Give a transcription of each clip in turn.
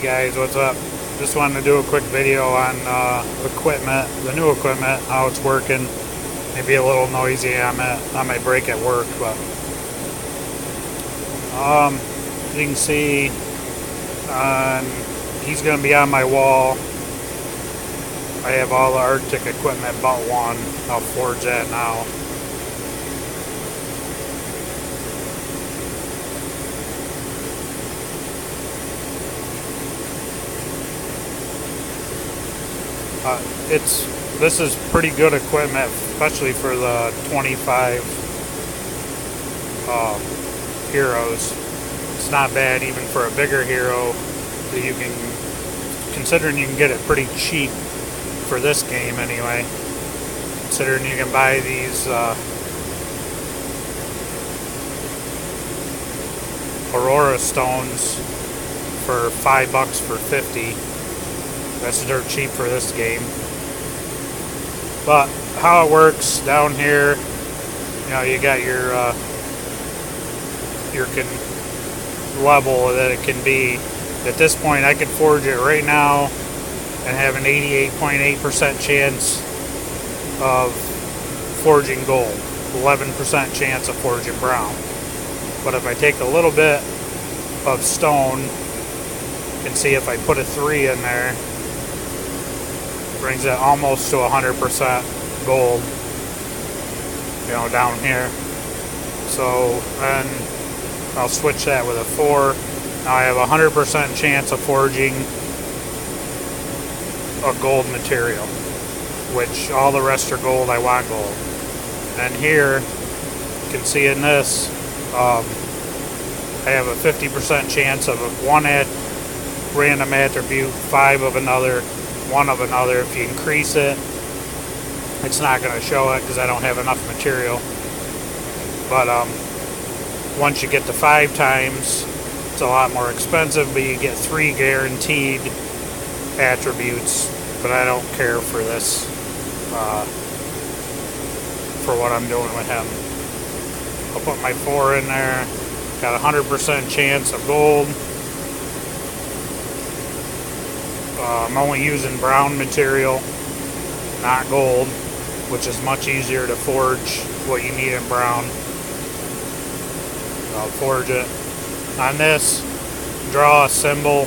guys, what's up? Just wanted to do a quick video on equipment, the new equipment, how it's working. Maybe a little noisy on my break at work, but you can see he's going to be on my wall. I have all the Arctic equipment but one. I'll forge that now. This is pretty good equipment, especially for the 25 heroes. It's not bad even for a bigger hero that you can, considering you can get it pretty cheap for this game anyway. Considering you can buy these Aurora stones for $5 for 50. That's dirt cheap for this game. But how it works down here, you know, you got your level that it can be. At this point, I could forge it right now and have an 88.8% chance of forging gold, 11% chance of forging brown. But if I take a little bit of stone and see if I put a 3 in there, brings it almost to 100% gold, you know, down here. So then I'll switch that with a 4. Now I have a 100% chance of forging a gold material, which all the rest are gold. I want gold. And here you can see in this I have a 50% chance of one random attribute, 5 of another, 1 of another. If you increase it, it's not going to show it because I don't have enough material. But once you get to 5 times, it's a lot more expensive, but you get 3 guaranteed attributes. But I don't care for this, for what I'm doing with him. I'll put my 4 in there. Got a 100% chance of gold. I'm only using brown material, not gold, which is much easier to forge what you need in brown. I'll forge it. On this, draw a symbol.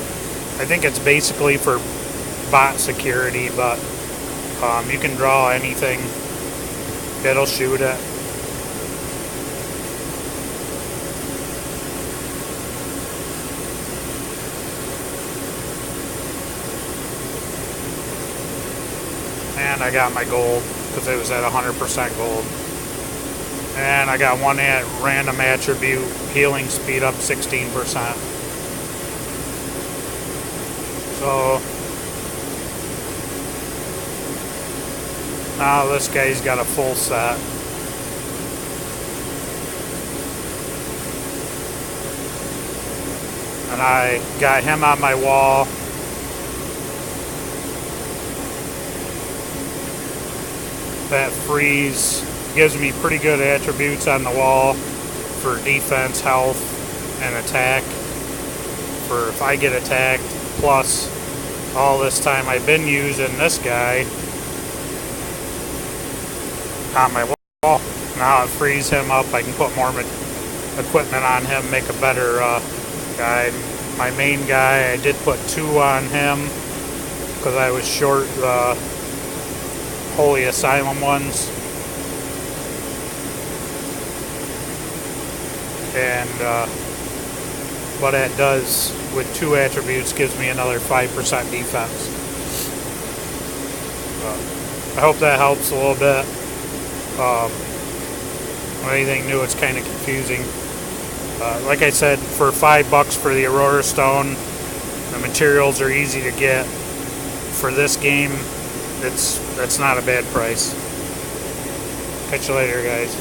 I think it's basically for bot security, but you can draw anything. It'll shoot it. And I got my gold because it was at 100% gold. And I got one random attribute, healing speed up 16%. So now this guy's got a full set. And I got him on my wall. That freeze gives me pretty good attributes on the wall for defense, health, and attack. For if I get attacked, plus all this time I've been using this guy on my wall. Now it frees him up. I can put more equipment on him, make a better guy. My main guy, I did put 2 on him because I was short the Holy Asylum ones. And what it does with 2 attributes gives me another 5% defense. I hope that helps a little bit. Anything new, it's kind of confusing. Like I said, for $5 for the Aurora Stone, the materials are easy to get. For this game, that's not a bad price. Catch you later, guys.